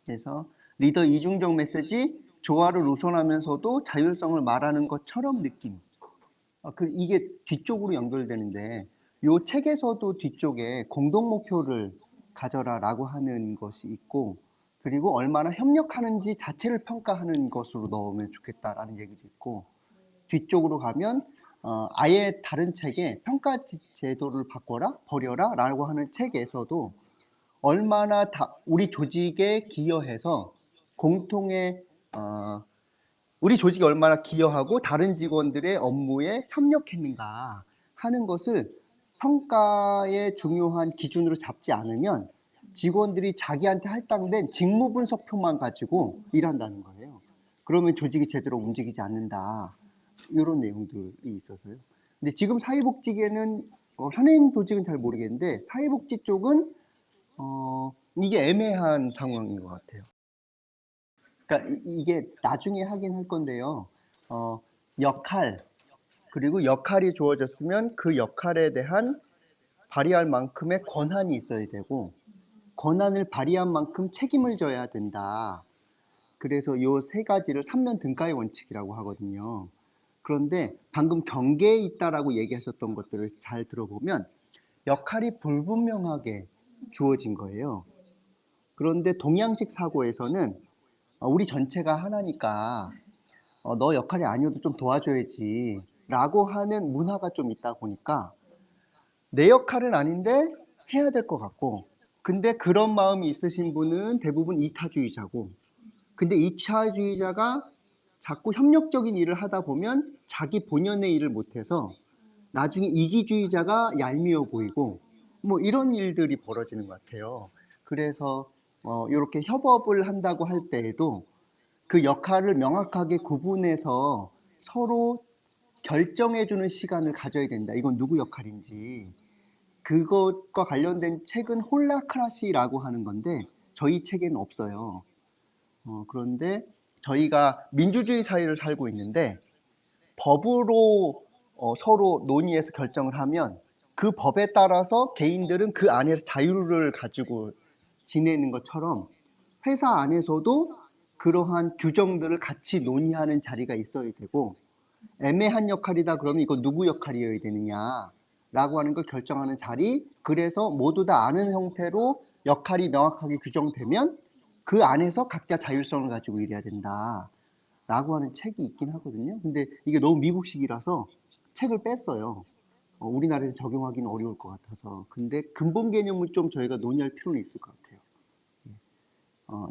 그래서 리더 이중적 메시지, 조화를 우선하면서도 자율성을 말하는 것처럼 느낌. 이게 뒤쪽으로 연결되는데 요 책에서도 뒤쪽에 공동 목표를 가져라라고 하는 것이 있고, 그리고 얼마나 협력하는지 자체를 평가하는 것으로 넣으면 좋겠다라는 얘기도 있고, 뒤쪽으로 가면 아예 다른 책에 평가 제도를 바꿔라 버려라 라고 하는 책에서도 얼마나 우리 조직에 기여해서 공통의 우리 조직이 얼마나 기여하고 다른 직원들의 업무에 협력했는가 하는 것을 평가의 중요한 기준으로 잡지 않으면 직원들이 자기한테 할당된 직무 분석표만 가지고 일한다는 거예요. 그러면 조직이 제대로 움직이지 않는다. 이런 내용들이 있어서요. 근데 지금 사회복지계는 선생님 조직은 잘 모르겠는데 사회복지 쪽은 이게 애매한 상황인 것 같아요. 그러니까 이게 나중에 하긴 할 건데요. 역할, 그리고 역할이 주어졌으면 그 역할에 대한 발휘할 만큼의 권한이 있어야 되고, 권한을 발휘한 만큼 책임을 져야 된다. 그래서 요 세 가지를 삼면 등가의 원칙이라고 하거든요. 그런데 방금 경계에 있다라고 얘기하셨던 것들을 잘 들어보면 역할이 불분명하게 주어진 거예요. 그런데 동양식 사고에서는 우리 전체가 하나니까 너 역할이 아니어도 좀 도와줘야지 라고 하는 문화가 좀 있다 보니까 내 역할은 아닌데 해야 될 것 같고, 근데 그런 마음이 있으신 분은 대부분 이타주의자고, 근데 이타주의자가 자꾸 협력적인 일을 하다 보면 자기 본연의 일을 못해서 나중에 이기주의자가 얄미워 보이고 뭐 이런 일들이 벌어지는 것 같아요. 그래서 이렇게 협업을 한다고 할 때에도 그 역할을 명확하게 구분해서 서로 결정해주는 시간을 가져야 된다. 이건 누구 역할인지. 그것과 관련된 책은 홀라크라시라고 하는 건데 저희 책에는 없어요. 그런데 저희가 민주주의 사회를 살고 있는데 법으로 서로 논의해서 결정을 하면 그 법에 따라서 개인들은 그 안에서 자유를 가지고 지내는 것처럼 회사 안에서도 그러한 규정들을 같이 논의하는 자리가 있어야 되고, 애매한 역할이다 그러면 이거 누구 역할이어야 되느냐 라고 하는 걸 결정하는 자리, 그래서 모두 다 아는 형태로 역할이 명확하게 규정되면 그 안에서 각자 자율성을 가지고 일해야 된다 라고 하는 책이 있긴 하거든요. 근데 이게 너무 미국식이라서 책을 뺐어요. 우리나라에서 적용하기는 어려울 것 같아서. 근데 근본 개념을 좀 저희가 논의할 필요는 있을 것 같아요.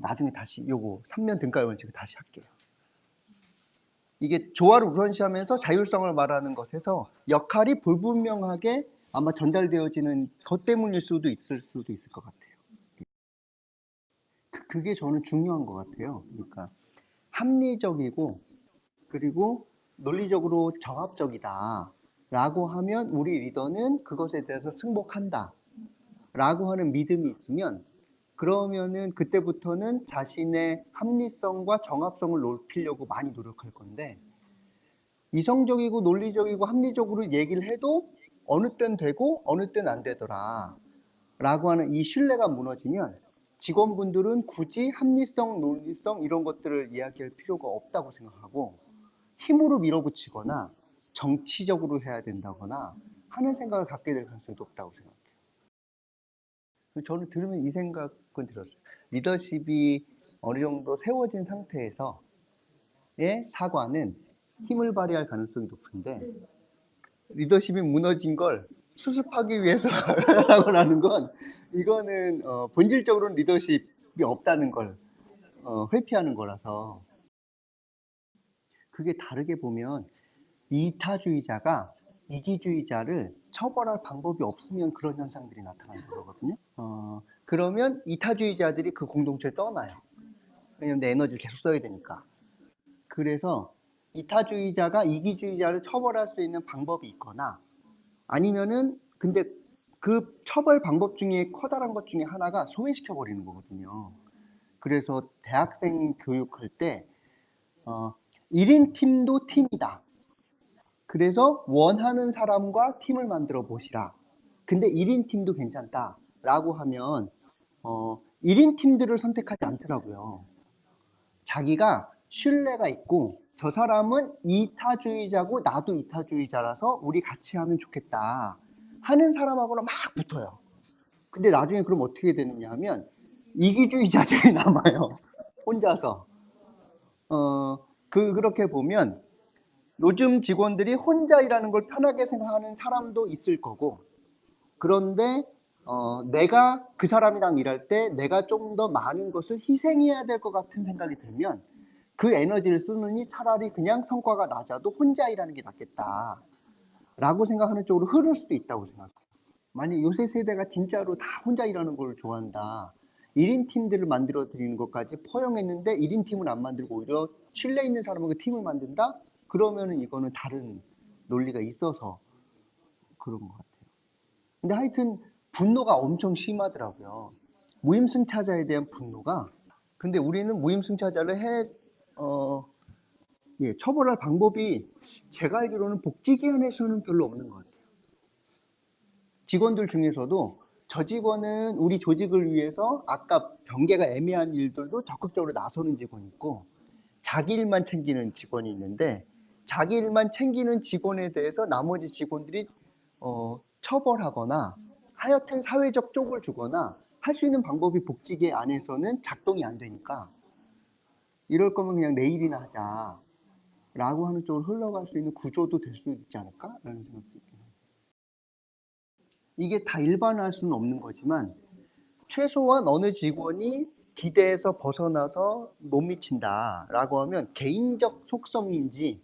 나중에 다시 요거 3면 등가의 원칙을 다시 할게요. 이게 조화를 우선시하면서 자율성을 말하는 것에서 역할이 불분명하게 아마 전달되어지는 것 때문일 수도 있을 것 같아요. 그게 저는 중요한 것 같아요. 그러니까 합리적이고 그리고 논리적으로 정합적이다 라고 하면 우리 리더는 그것에 대해서 승복한다 라고 하는 믿음이 있으면, 그러면은 그때부터는 자신의 합리성과 정합성을 높이려고 많이 노력할 건데, 이성적이고 논리적이고 합리적으로 얘기를 해도 어느 땐 되고 어느 땐 안 되더라 라고 하는 이 신뢰가 무너지면 직원분들은 굳이 합리성, 논리성 이런 것들을 이야기할 필요가 없다고 생각하고 힘으로 밀어붙이거나 정치적으로 해야 된다거나 하는 생각을 갖게 될 가능성이 높다고 생각해요. 저는 들으면 이 생각은 들었어요. 리더십이 어느 정도 세워진 상태에서의 사과는 힘을 발휘할 가능성이 높은데, 리더십이 무너진 걸 수습하기 위해서 하라고 하는 건 이거는 본질적으로는 리더십이 없다는 걸 회피하는 거라서. 그게 다르게 보면 이타주의자가 이기주의자를 처벌할 방법이 없으면 그런 현상들이 나타나는 거거든요. 그러면 이타주의자들이 그 공동체를 떠나요. 왜냐면 내 에너지를 계속 써야 되니까. 그래서 이타주의자가 이기주의자를 처벌할 수 있는 방법이 있거나, 아니면은 근데 그 처벌 방법 중에 커다란 것 중에 하나가 소외시켜 버리는 거거든요. 그래서 대학생 교육할 때 1인 팀도 팀이다. 그래서 원하는 사람과 팀을 만들어 보시라. 근데 1인 팀도 괜찮다 라고 하면 1인 팀들을 선택하지 않더라고요. 자기가 신뢰가 있고 저 사람은 이타주의자고 나도 이타주의자라서 우리 같이 하면 좋겠다 하는 사람하고는 막 붙어요. 근데 나중에 그럼 어떻게 되느냐 하면 이기주의자들이 남아요. 혼자서. 그렇게 보면 요즘 직원들이 혼자 일하는 걸 편하게 생각하는 사람도 있을 거고, 그런데 내가 그 사람이랑 일할 때 내가 좀 더 많은 것을 희생해야 될 것 같은 생각이 들면 그 에너지를 쓰느니 차라리 그냥 성과가 낮아도 혼자 일하는 게 낫겠다라고 생각하는 쪽으로 흐를 수도 있다고 생각해요. 만약 요새 세대가 진짜로 다 혼자 일하는 걸 좋아한다. 1인 팀들을 만들어 드리는 것까지 포용했는데 1인 팀을 안 만들고 오히려 신뢰 있는 사람하고 팀을 만든다? 그러면은 이거는 다른 논리가 있어서 그런 것 같아요. 근데 하여튼 분노가 엄청 심하더라고요. 무임승차자에 대한 분노가. 근데 우리는 무임승차자를 처벌할 방법이 제가 알기로는 복지기관에서는 별로 없는 것 같아요. 직원들 중에서도 저 직원은 우리 조직을 위해서 아까 경계가 애매한 일들도 적극적으로 나서는 직원이 있고 자기 일만 챙기는 직원이 있는데 자기 일만 챙기는 직원에 대해서 나머지 직원들이 처벌하거나 하여튼 사회적 쪽을 주거나 할 수 있는 방법이 복지계 안에서는 작동이 안 되니까 이럴 거면 그냥 내 일이나 하자 라고 하는 쪽으로 흘러갈 수 있는 구조도 될 수 있지 않을까? 라는 생각도 있긴 해요. 이게 다 일반화할 수는 없는 거지만 최소한 어느 직원이 기대에서 벗어나서 못 미친다 라고 하면 개인적 속성인지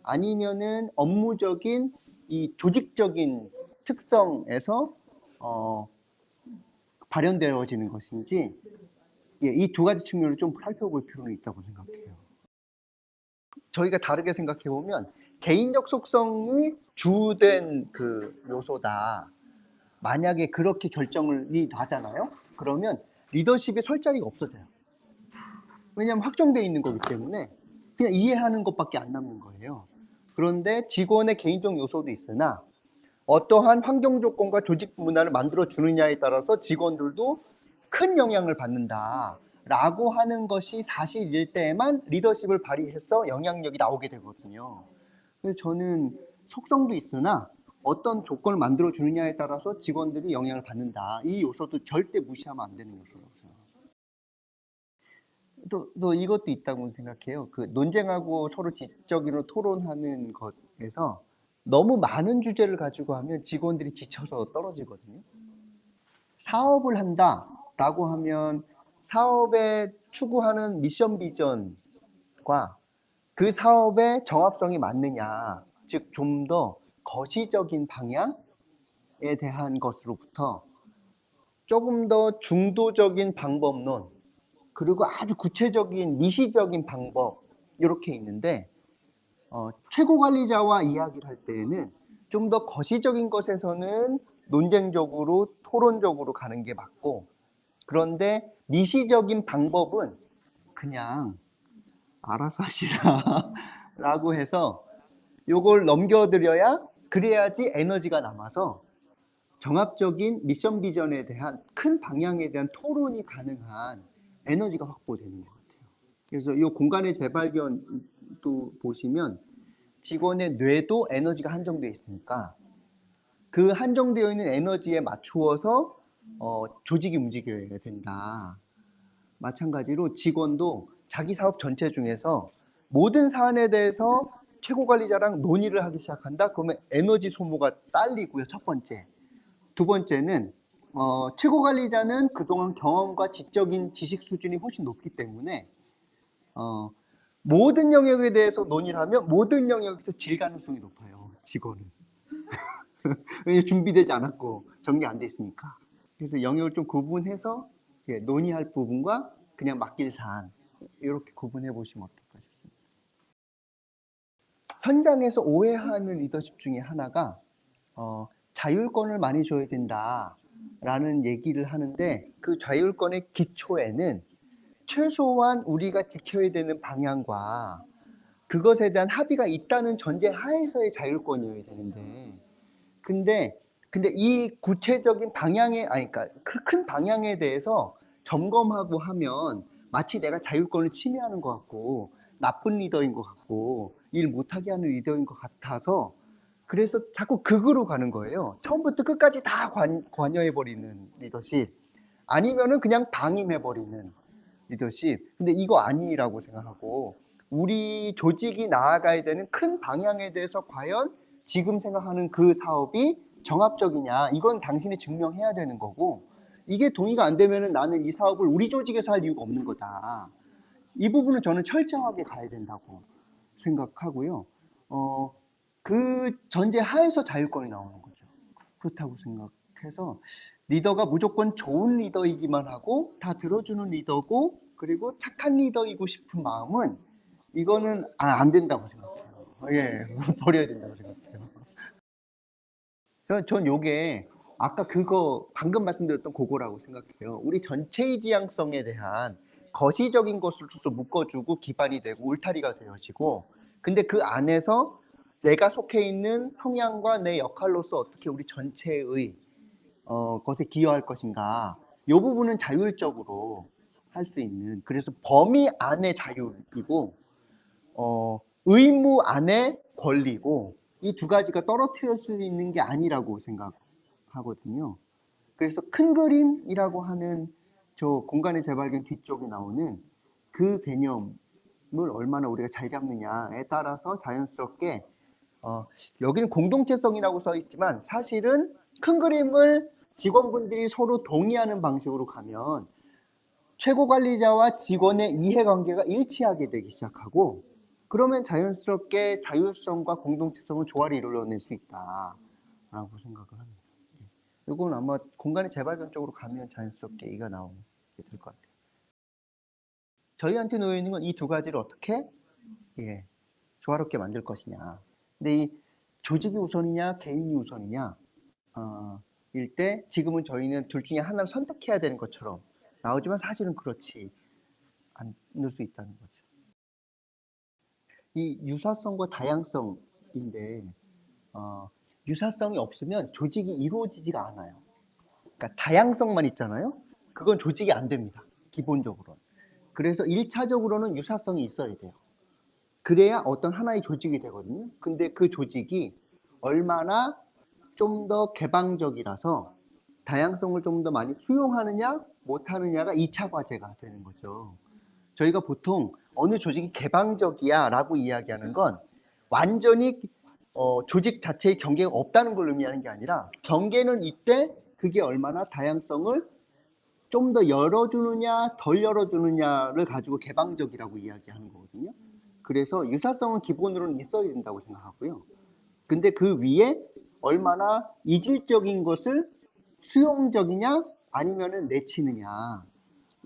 아니면은 업무적인 이 조직적인 특성에서 발현되어지는 것인지 이 두 가지 측면을 좀 살펴볼 필요는 있다고 생각해요. 저희가 다르게 생각해 보면 개인적 속성이 주된 그 요소다. 만약에 그렇게 결정을 하잖아요. 그러면 리더십이 설 자리가 없어져요. 왜냐하면 확정되어 있는 거기 때문에 그냥 이해하는 것밖에 안 남는 거예요. 그런데 직원의 개인적 요소도 있으나 어떠한 환경 조건과 조직 문화를 만들어 주느냐에 따라서 직원들도 큰 영향을 받는다라고 하는 것이 사실일 때에만 리더십을 발휘해서 영향력이 나오게 되거든요. 그래서 저는 속성도 있으나 어떤 조건을 만들어 주느냐에 따라서 직원들이 영향을 받는다. 이 요소도 절대 무시하면 안 되는 요소라고 생각합니다. 또 이것도 있다고 생각해요. 그 논쟁하고 서로 지적으로 토론하는 것에서 너무 많은 주제를 가지고 하면 직원들이 지쳐서 떨어지거든요. 사업을 한다라고 하면 사업에 추구하는 미션 비전과 그 사업의 정합성이 맞느냐, 즉 좀 더 거시적인 방향에 대한 것으로부터 조금 더 중도적인 방법론, 그리고 아주 구체적인 미시적인 방법 이렇게 있는데 최고 관리자와 이야기를 할 때에는 좀 더 거시적인 것에서는 논쟁적으로 토론적으로 가는 게 맞고, 그런데 미시적인 방법은 그냥 알아서 하시라 라고 해서 요걸 넘겨드려야 그래야지 에너지가 남아서 종합적인 미션 비전에 대한 큰 방향에 대한 토론이 가능한 에너지가 확보되는 것 같아요. 그래서 이 공간의 재발견도 보시면 직원의 뇌도 에너지가 한정되어 있으니까 그 한정되어 있는 에너지에 맞추어서 조직이 움직여야 된다. 마찬가지로 직원도 자기 사업 전체 중에서 모든 사안에 대해서 최고 관리자랑 논의를 하기 시작한다. 그러면 에너지 소모가 딸리고요. 첫 번째. 두 번째는 최고 관리자는 그동안 경험과 지적인 지식 수준이 훨씬 높기 때문에 모든 영역에 대해서 논의를 하면 모든 영역에서 질 가능성이 높아요. 직원은. 왜냐면 준비되지 않았고 정리 안 돼 있으니까. 그래서 영역을 좀 구분해서 논의할 부분과 그냥 맡길 사안 이렇게 구분해 보시면 어떨까 싶습니다. 현장에서 오해하는 리더십 중에 하나가 자율권을 많이 줘야 된다라는 얘기를 하는데 그 자율권의 기초에는 최소한 우리가 지켜야 되는 방향과 그것에 대한 합의가 있다는 전제 하에서의 자율권이어야 되는데 근데 이 구체적인 방향에 그러니까 그 큰 방향에 대해서 점검하고 하면 마치 내가 자율권을 침해하는 것 같고 나쁜 리더인 것 같고 일 못하게 하는 리더인 것 같아서 그래서 자꾸 극으로 가는 거예요. 처음부터 끝까지 다 관여해버리는 리더십 아니면은 그냥 방임해버리는 리더십. 근데 이거 아니라고 생각하고 우리 조직이 나아가야 되는 큰 방향에 대해서 과연 지금 생각하는 그 사업이 정합적이냐 이건 당신이 증명해야 되는 거고 이게 동의가 안 되면은 나는 이 사업을 우리 조직에서 할 이유가 없는 거다. 이 부분은 저는 철저하게 가야 된다고 생각하고요. 그 전제 하에서 자율권이 나오는 거죠. 그렇다고 생각해서 리더가 무조건 좋은 리더이기만 하고 다 들어주는 리더고 그리고 착한 리더이고 싶은 마음은 이거는 안 된다고 생각해요. 예, 버려야 된다고 생각해요. 전 요게 아까 그거 방금 말씀드렸던 그거라고 생각해요. 우리 전체의 지향성에 대한 거시적인 것으로서 묶어주고 기반이 되고 울타리가 되어지고 근데 그 안에서 내가 속해 있는 성향과 내 역할로서 어떻게 우리 전체의 것에 기여할 것인가 이 부분은 자율적으로 할 수 있는 그래서 범위 안에 자율이고 의무 안에 권리고 이 두 가지가 떨어뜨릴 수 있는 게 아니라고 생각하거든요. 그래서 큰 그림이라고 하는 저 공간의 재발견 뒤쪽에 나오는 그 개념을 얼마나 우리가 잘 잡느냐에 따라서 자연스럽게 여기는 공동체성이라고 써 있지만 사실은 큰 그림을 직원분들이 서로 동의하는 방식으로 가면 최고 관리자와 직원의 이해관계가 일치하게 되기 시작하고 그러면 자연스럽게 자율성과 공동체성을 조화를 이루어낼 수 있다라고 생각을 합니다. 이건 아마 공간의 재발견 쪽으로 가면 자연스럽게 이가 나오게 될 것 같아요. 저희한테 놓여 있는 건 이 두 가지를 어떻게 조화롭게 만들 것이냐. 근데 이 조직이 우선이냐 개인이 우선이냐 일 때 지금은 저희는 둘 중에 하나를 선택해야 되는 것처럼 나오지만 사실은 그렇지 않을 수 있다는 거죠. 이 유사성과 다양성인데 유사성이 없으면 조직이 이루어지지가 않아요. 그러니까 다양성만 있잖아요. 그건 조직이 안 됩니다. 기본적으로. 그래서 1차적으로는 유사성이 있어야 돼요. 그래야 어떤 하나의 조직이 되거든요. 근데 그 조직이 얼마나 좀 더 개방적이라서 다양성을 좀 더 많이 수용하느냐 못하느냐가 2차 과제가 되는 거죠. 저희가 보통 어느 조직이 개방적이야 라고 이야기하는 건 완전히 조직 자체의 경계가 없다는 걸 의미하는 게 아니라 경계는 이때 그게 얼마나 다양성을 좀 더 열어주느냐 덜 열어주느냐를 가지고 개방적이라고 이야기하는 거거든요. 그래서 유사성은 기본으로는 있어야 된다고 생각하고요. 근데 그 위에 얼마나 이질적인 것을 수용적이냐 아니면은 내치느냐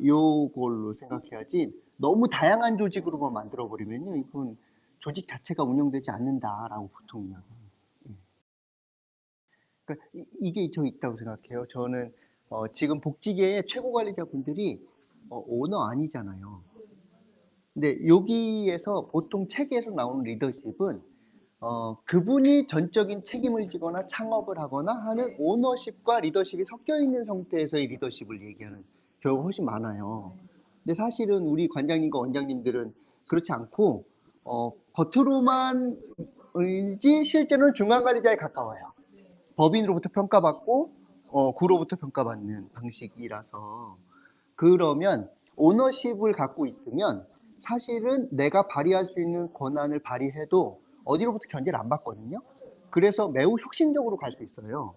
요걸로 생각해야지 너무 다양한 조직으로만 만들어버리면요 이건 조직 자체가 운영되지 않는다라고 보통 이야기합니다. 그러니까 이게 저 있다고 생각해요. 저는 지금 복지계의 최고 관리자분들이 오너 아니잖아요. 근데 여기에서 보통 책에서 나오는 리더십은 그분이 전적인 책임을 지거나 창업을 하거나 하는 오너십과 리더십이 섞여 있는 상태에서의 리더십을 얘기하는 경우가 훨씬 많아요. 근데 사실은 우리 관장님과 원장님들은 그렇지 않고 겉으로만이지 실제로는 중간관리자에 가까워요. 법인으로부터 평가받고 구로부터 평가받는 방식이라서 그러면 오너십을 갖고 있으면 사실은 내가 발휘할 수 있는 권한을 발휘해도 어디로부터 견제를 안 받거든요. 그래서 매우 혁신적으로 갈 수 있어요.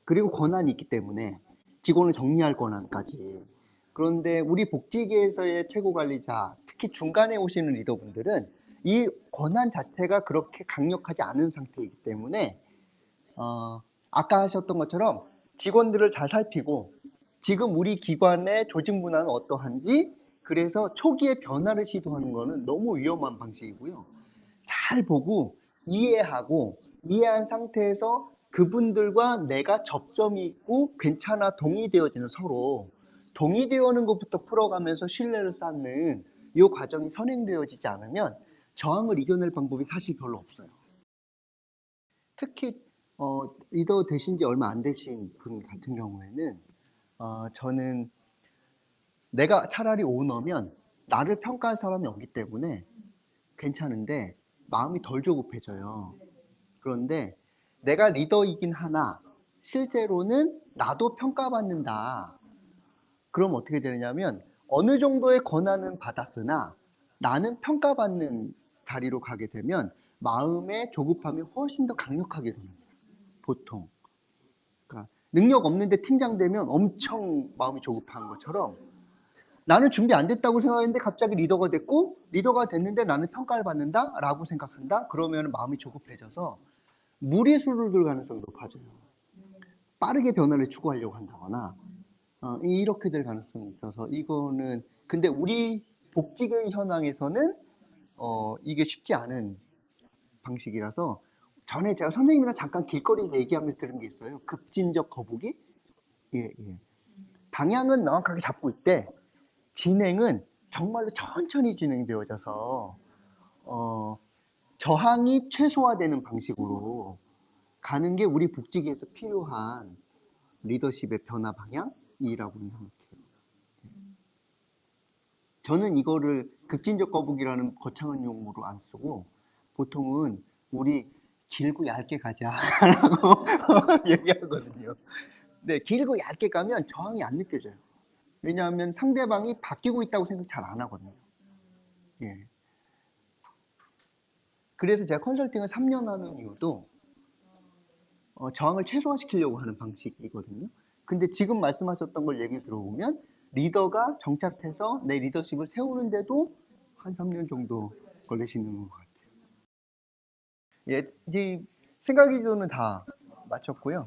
그리고 권한이 있기 때문에 직원을 정리할 권한까지. 그런데 우리 복지계에서의 최고 관리자, 특히 중간에 오시는 리더분들은 이 권한 자체가 그렇게 강력하지 않은 상태이기 때문에 아까 하셨던 것처럼 직원들을 잘 살피고 지금 우리 기관의 조직 문화는 어떠한지 그래서 초기에 변화를 시도하는 것은 너무 위험한 방식이고요. 잘 보고 이해하고 이해한 상태에서 그분들과 내가 접점이 있고 괜찮아 동의되어지는 서로 동의되어는 것부터 풀어가면서 신뢰를 쌓는 이 과정이 선행되어지지 않으면 저항을 이겨낼 방법이 사실 별로 없어요. 특히 리더 되신 지 얼마 안 되신 분 같은 경우에는 저는 내가 차라리 오너면 나를 평가할 사람이 없기 때문에 괜찮은데 마음이 덜 조급해져요. 그런데 내가 리더이긴 하나 실제로는 나도 평가받는다. 그럼 어떻게 되느냐면 어느 정도의 권한은 받았으나 나는 평가받는 자리로 가게 되면 마음의 조급함이 훨씬 더 강력하게 일어납니다. 보통. 그러니까 능력 없는데 팀장 되면 엄청 마음이 조급한 것처럼 나는 준비 안 됐다고 생각했는데 갑자기 리더가 됐고 리더가 됐는데 나는 평가를 받는다라고 생각한다? 그러면 마음이 조급해져서 무리수를 둘 가능성이 높아져요. 빠르게 변화를 추구하려고 한다거나 이렇게 될 가능성이 있어서 이거는 근데 우리 복직의 현황에서는 이게 쉽지 않은 방식이라서 전에 제가 선생님이랑 잠깐 길거리에서 얘기하면서 들은 게 있어요. 급진적 거북이? 예, 예. 방향은 명확하게 잡고 있대. 진행은 정말로 천천히 진행되어져서 저항이 최소화되는 방식으로 가는 게 우리 복지계에서 필요한 리더십의 변화 방향이라고 생각해요. 저는 이거를 급진적 거북이라는 거창한 용어로 안 쓰고 보통은 우리 길고 얇게 가자라고 얘기하거든요. 네, 길고 얇게 가면 저항이 안 느껴져요. 왜냐하면 상대방이 바뀌고 있다고 생각 잘 안 하거든요. 예. 그래서 제가 컨설팅을 3년 하는 이유도 저항을 최소화시키려고 하는 방식이거든요. 근데 지금 말씀하셨던 걸 얘기 들어보면 리더가 정착해서 내 리더십을 세우는데도 한 3년 정도 걸리시는 것 같아요. 예, 이제 생각 기준은 다 마쳤고요.